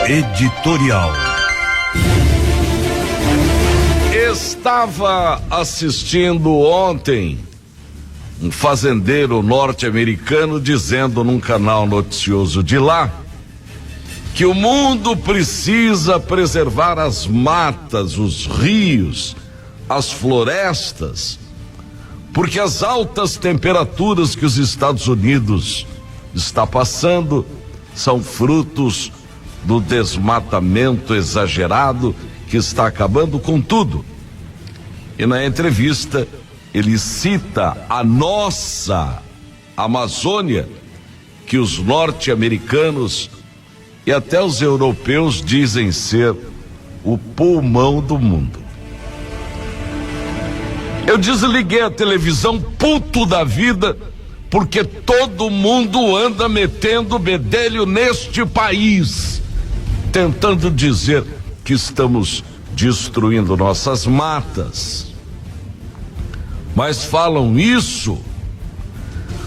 Editorial. Estava assistindo ontem um fazendeiro norte-americano dizendo num canal noticioso de lá que o mundo precisa preservar as matas, os rios, as florestas, porque as altas temperaturas que os Estados Unidos está passando são frutos do desmatamento exagerado que está acabando com tudo. E na entrevista ele cita a nossa Amazônia, que os norte-americanos e até os europeus dizem ser o pulmão do mundo. Eu desliguei a televisão puto da vida, porque todo mundo anda metendo bedelho neste país, tentando dizer que estamos destruindo nossas matas. Mas falam isso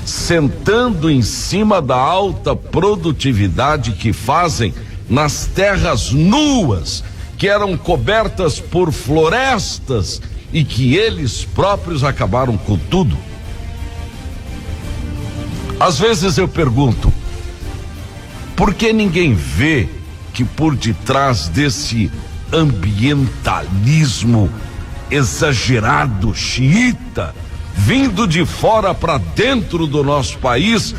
sentando em cima da alta produtividade que fazem nas terras nuas, que eram cobertas por florestas e que eles próprios acabaram com tudo. Às vezes eu pergunto, por que ninguém vê que por detrás desse ambientalismo exagerado, xiita, vindo de fora para dentro do nosso país,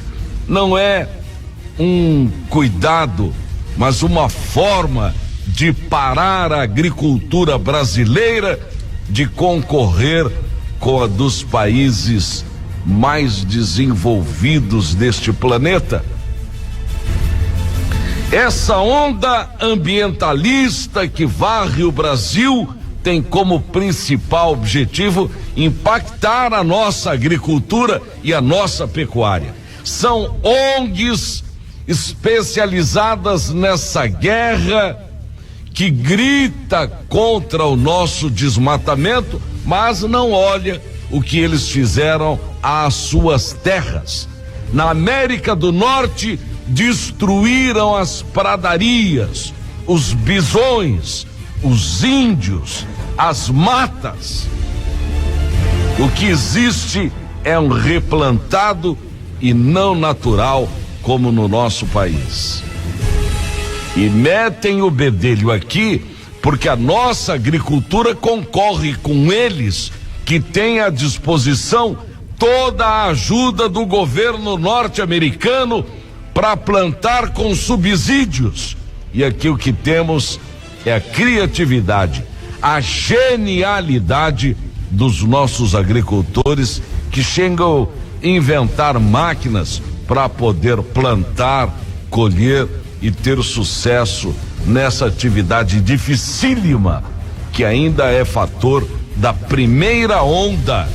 não é um cuidado, mas uma forma de parar a agricultura brasileira de concorrer com a dos países mais desenvolvidos deste planeta? Essa onda ambientalista que varre o Brasil tem como principal objetivo impactar a nossa agricultura e a nossa pecuária. São ONGs especializadas nessa guerra que grita contra o nosso desmatamento, mas não olha o que eles fizeram às suas terras. Na América do Norte, destruíram as pradarias, os bisões, os índios, as matas. O que existe é um replantado e não natural, como no nosso país. E metem o bedelho aqui porque a nossa agricultura concorre com eles, que têm à disposição toda a ajuda do governo norte-americano para plantar com subsídios. E aqui o que temos é a criatividade, a genialidade dos nossos agricultores, que chegam a inventar máquinas para poder plantar, colher e ter sucesso nessa atividade dificílima, que ainda é fator da primeira onda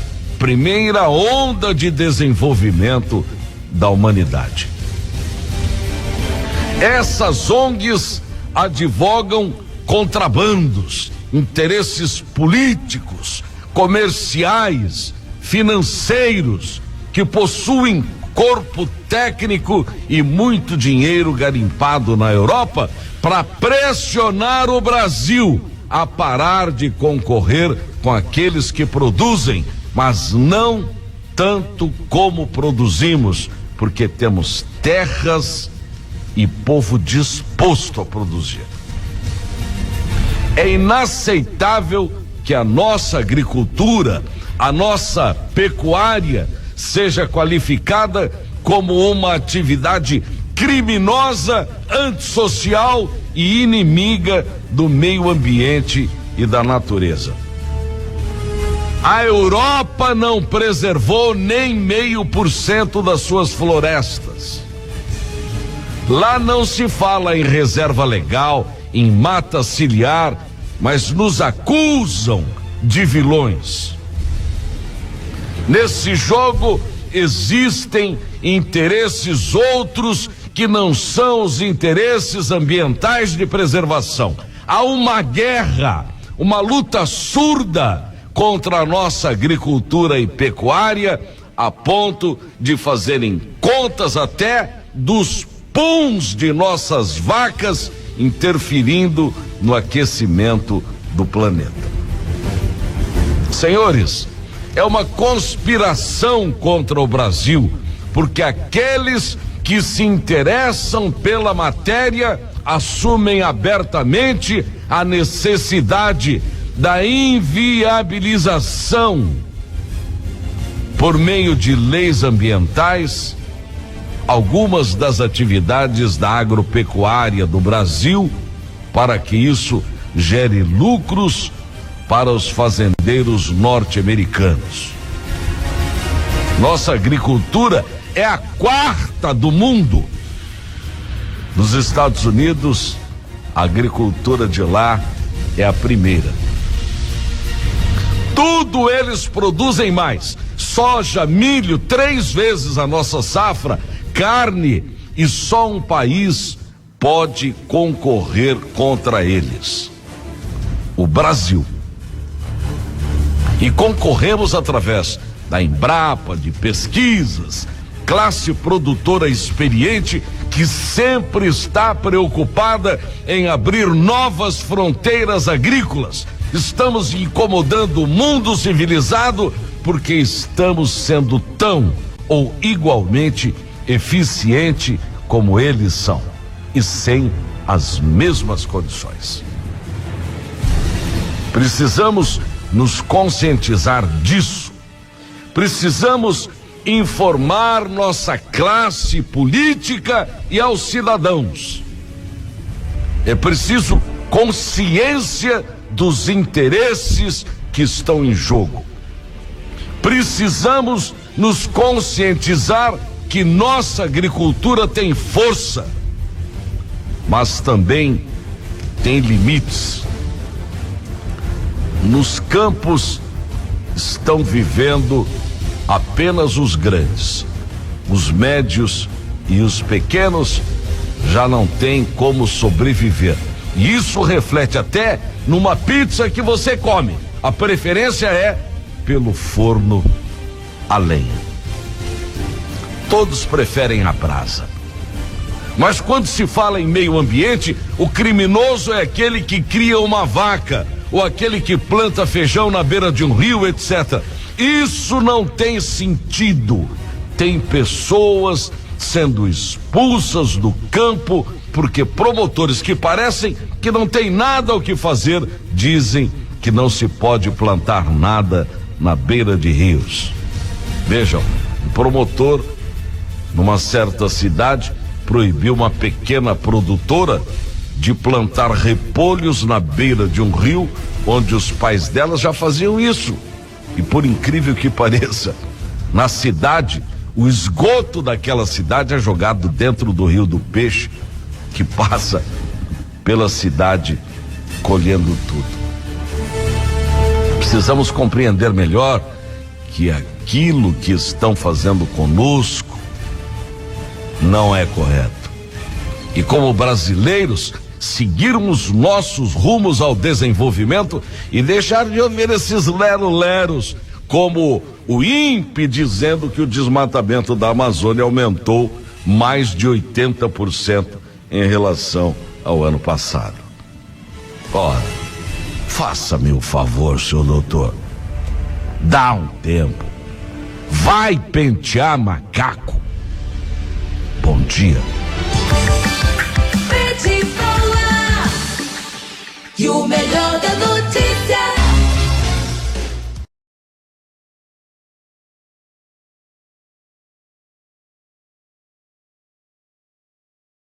de desenvolvimento da humanidade. Essas ONGs advogam contrabandos, interesses políticos, comerciais, financeiros, que possuem corpo técnico e muito dinheiro garimpado na Europa para pressionar o Brasil a parar de concorrer com aqueles que produzem, mas não tanto como produzimos, porque temos terras e povo disposto a produzir. É inaceitável que a nossa agricultura, a nossa pecuária, seja qualificada como uma atividade criminosa, antissocial e inimiga do meio ambiente e da natureza. A Europa não preservou nem 0,5% das suas florestas. Lá não se fala em reserva legal, em mata ciliar, mas nos acusam de vilões. Nesse jogo existem interesses outros que não são os interesses ambientais de preservação. Há uma guerra, uma luta surda contra a nossa agricultura e pecuária, a ponto de fazerem contas até dos puns de nossas vacas interferindo no aquecimento do planeta. Senhores, é uma conspiração contra o Brasil, porque aqueles que se interessam pela matéria assumem abertamente a necessidade da inviabilização, por meio de leis ambientais, algumas das atividades da agropecuária do Brasil, para que isso gere lucros para os fazendeiros norte-americanos. Nossa agricultura é a quarta do mundo. Nos Estados Unidos, a agricultura de lá é a primeira. Tudo eles produzem mais: soja, milho, 3 vezes a nossa safra, carne, e só um país pode concorrer contra eles: o Brasil. E concorremos através da Embrapa, de pesquisas, classe produtora experiente que sempre está preocupada em abrir novas fronteiras agrícolas. Estamos incomodando o mundo civilizado porque estamos sendo tão ou igualmente eficiente como eles são, e sem as mesmas condições. Precisamos nos conscientizar disso. Precisamos informar nossa classe política e aos cidadãos. É preciso consciência dos interesses que estão em jogo. Precisamos nos conscientizar que nossa agricultura tem força, mas também tem limites. Nos campos estão vivendo apenas os grandes. Os médios e os pequenos já não têm como sobreviver. E isso reflete até numa pizza que você come. A preferência é pelo forno a lenha. Todos preferem a brasa. Mas quando se fala em meio ambiente, o criminoso é aquele que cria uma vaca, ou aquele que planta feijão na beira de um rio, etc. Isso não tem sentido. Tem pessoas sendo expulsas do campo porque promotores que parecem que não tem nada o que fazer dizem que não se pode plantar nada na beira de rios. Vejam, o promotor numa certa cidade proibiu uma pequena produtora de plantar repolhos na beira de um rio, onde os pais dela já faziam isso. E por incrível que pareça, na cidade, o esgoto daquela cidade é jogado dentro do Rio do Peixe, que passa pela cidade colhendo tudo. Precisamos compreender melhor que aquilo que estão fazendo conosco não é correto. E como brasileiros, seguirmos nossos rumos ao desenvolvimento e deixar de ouvir esses lero-leros, como o INPE dizendo que o desmatamento da Amazônia aumentou mais de 80% em relação ao ano passado. Ora, faça-me o favor, senhor doutor. Dá um tempo. Vai pentear macaco. Bom dia. E o melhor da